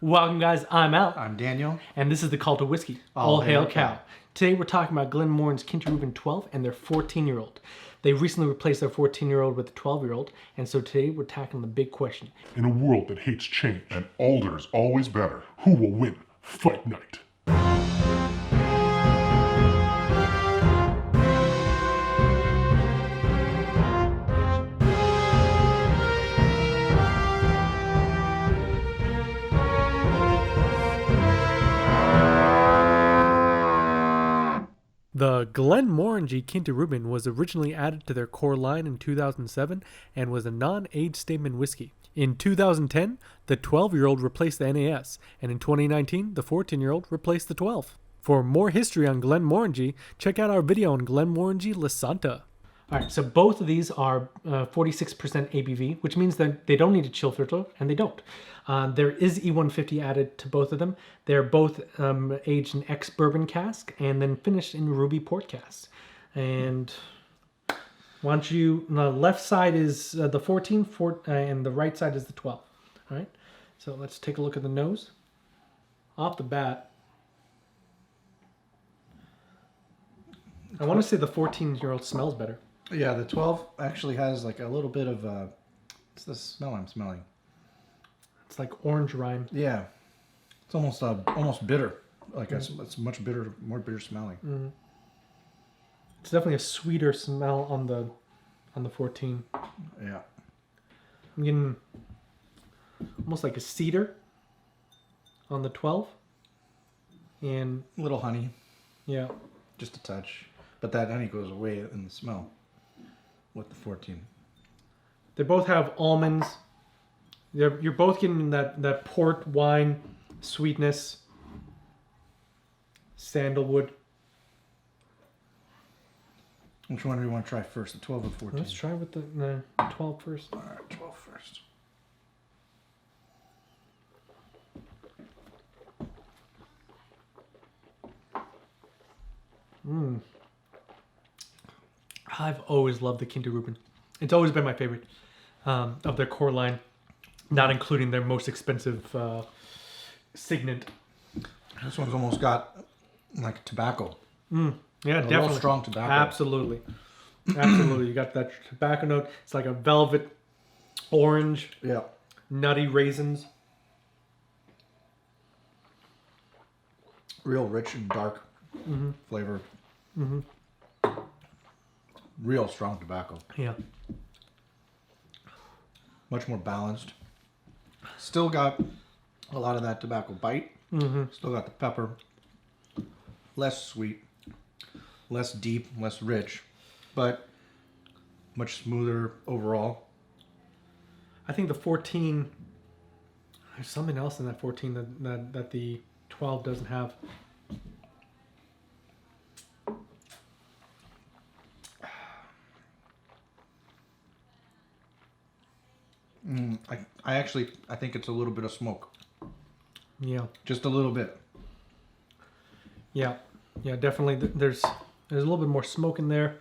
Welcome, guys. I'm Al. I'm Daniel. And this is the Cult of Whiskey. All hail cow. Today we're talking about Glenmorangie Quinta Ruban 12 and their 14-year-old. They recently replaced their 14-year-old with a 12-year-old, and so today we're tackling the big question. In a world that hates change and older's always better, who will win Fight Night? The Glenmorangie Quinta Ruban was originally added to their core line in 2007 and was a non-age statement whiskey. In 2010, the 12-year-old replaced the NAS, and in 2019, the 14-year-old replaced the 12. For more history on Glenmorangie, check out our video on Glenmorangie La Santa. All right, so both of these are 46% ABV, which means that they don't need a chill filter, and they don't. There is E150 added to both of them. They're both aged in Ex-Bourbon cask and then finished in ruby port casks. And why don't you, the left side is the 14, and the right side is the 12. All right, so let's take a look at the nose. Off the bat, I want to say the 14-year-old smells better. Yeah, the 12 actually has like a little bit of, what's the smell I'm smelling? It's like orange rind. Yeah, it's almost bitter. Like it's much bitter, more bitter smelling. Mm-hmm. It's definitely a sweeter smell on the 14. Yeah, I'm getting almost like a cedar on the 12, and a little honey. Yeah, just a touch, but that honey goes away in the smell with the 14. They both have almonds. You're both getting that port wine sweetness, sandalwood. Which one do you want to try first, the 12 or 14? Let's try with the 12 first. All right, 12 first. I've always loved the Quinta Ruban. It's always been my favorite of their core line, not including their most expensive Signet. This one's almost got like tobacco. Yeah, definitely. Real strong tobacco. Absolutely. Absolutely. You got that tobacco note. It's like a velvet orange. Yeah. Nutty raisins. Real rich and dark flavor. Mm-hmm. Real strong tobacco. Yeah. Much more balanced. Still got a lot of that tobacco bite. Still got the pepper. Less sweet. Less deep. Less rich. But much smoother overall. I think the 14... There's something else in that 14 that the 12 doesn't have. I think it's a little bit of smoke. Yeah. Just a little bit. Yeah. Yeah, definitely. There's a little bit more smoke in there.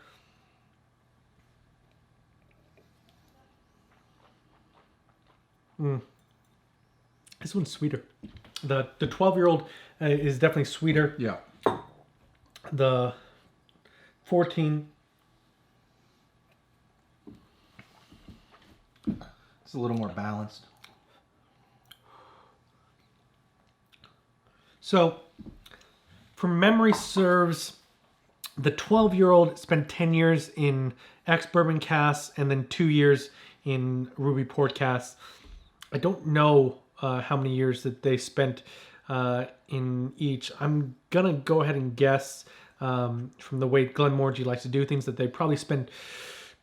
This one's sweeter. The 12-year-old is definitely sweeter. Yeah. The 14... It's a little more balanced. So, from memory serves, the 12-year-old spent 10 years in Ex-Bourbon casks and then 2 years in ruby port casks. I don't know how many years that they spent in each. I'm going to go ahead and guess from the way Glenmorangie likes to do things that they probably spent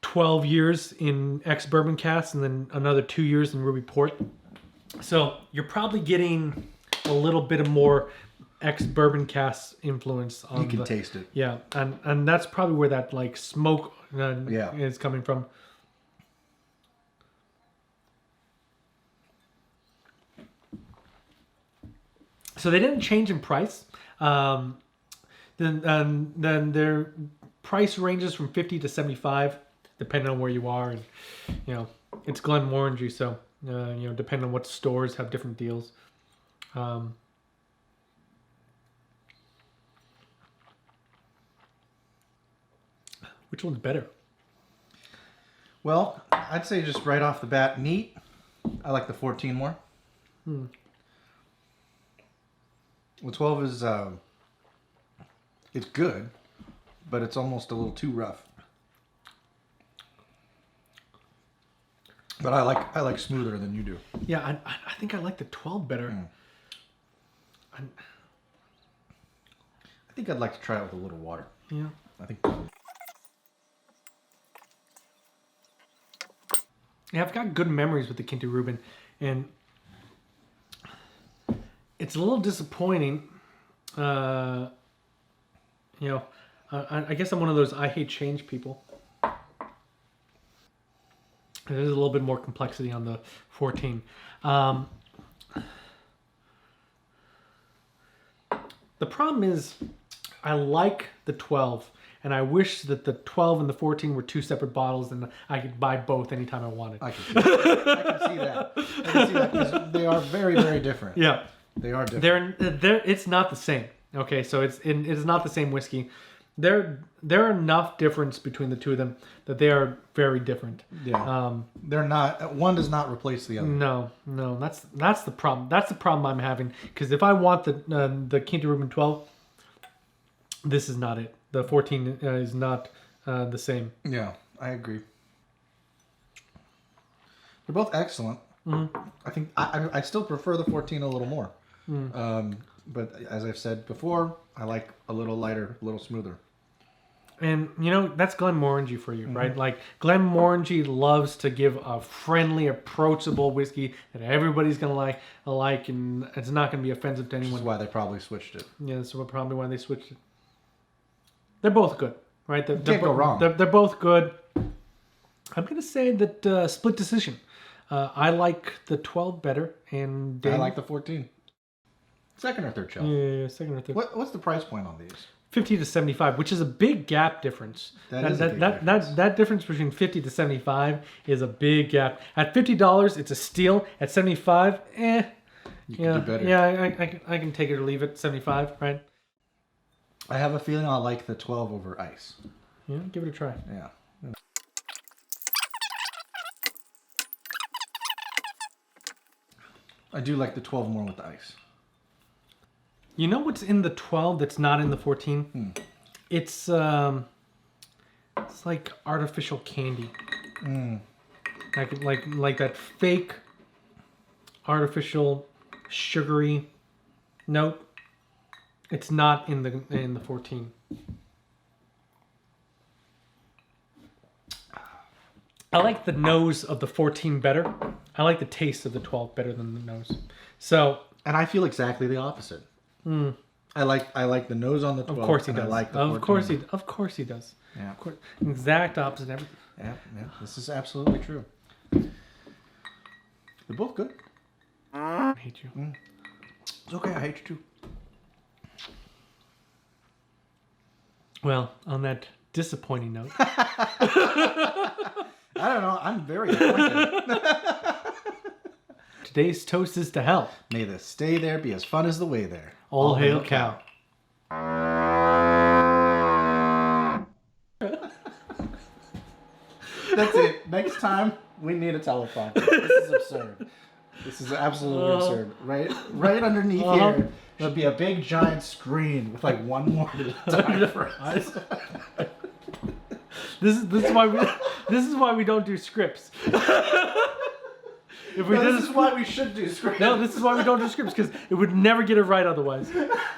12 years in Ex-Bourbon casks and then another 2 years in ruby port. So you're probably getting a little bit of more Ex-Bourbon cask influence on you can taste it. Yeah, and that's probably where that like smoke is coming from. So they didn't change in price. Then their price ranges from 50 to 75, depending on where you are, and it's Glenmorangie, so depending on what stores have different deals. Which one's better? Well, I'd say just right off the bat, neat. I like the 14 more. The 12 is it's good, but it's almost a little too rough. But I like smoother than you do. Yeah, I think I like the 12 better. I think I'd like to try it with a little water. Yeah. I think. Yeah, I've got good memories with the Quinta Ruban, and it's a little disappointing. I guess I'm one of those I hate change people. There's a little bit more complexity on the 14. The problem is, I like the 12, and I wish that the 12 and the 14 were two separate bottles, and I could buy both anytime I wanted. I can see that. I can see that because they are very, very different. Yeah, they are different. They're it's not the same. Okay, so it is not the same whiskey. There are enough difference between the two of them that they are very different. Yeah. They're not. One does not replace the other. No. That's the problem. That's the problem I'm having. Because if I want the Quinta Ruban 12, this is not it. The 14 is not the same. Yeah, I agree. They're both excellent. Mm-hmm. I think I still prefer the 14 a little more. But as I've said before, I like a little lighter, a little smoother. And, that's Glenmorangie for you, right? Like, Glenmorangie loves to give a friendly, approachable whiskey that everybody's going to like, and it's not going to be offensive to anyone. Which is why they probably switched it. Yeah, that's probably why they switched it. They're both good, right? Can't go wrong. They're both good. I'm going to say that split decision. I like the 12 better, and I like the 14. Second or third shelf. Yeah, second or third. What's the price point on these? 50 to 75, which is a big gap difference. That difference between 50 to 75 is a big gap. At $50, it's a steal. At 75, you can do better. Yeah, I can take it or leave it. 75, right? I have a feeling I'll like the 12 over ice. Yeah, give it a try. Yeah. I do like the 12 more with the ice. You know what's in the 12 that's not in the 14? It's like artificial candy. Like that fake artificial sugary note. It's not in the 14. I like the nose of the 14 better. I like the taste of the 12 better than the nose. And I feel exactly the opposite. I like the nose on the 12. Of course he does. I like the 14. Of course he does. Yeah. Of course. Exact opposite everything. Yeah. This is absolutely true. They're both good. I hate you. It's okay. I hate you too. Well, on that disappointing note. I don't know. I'm very disappointed. Today's toast is to health. May the stay there be as fun as the way there. All hail cow. That's it. Next time, we need a telephone. This is absurd. This is absolutely absurd. Right underneath here, there'll be a big giant screen with like one more at a time for us. This is why we don't do scripts. This is why we should do scripts. No, this is why we don't do scripts, because it would never get it right otherwise.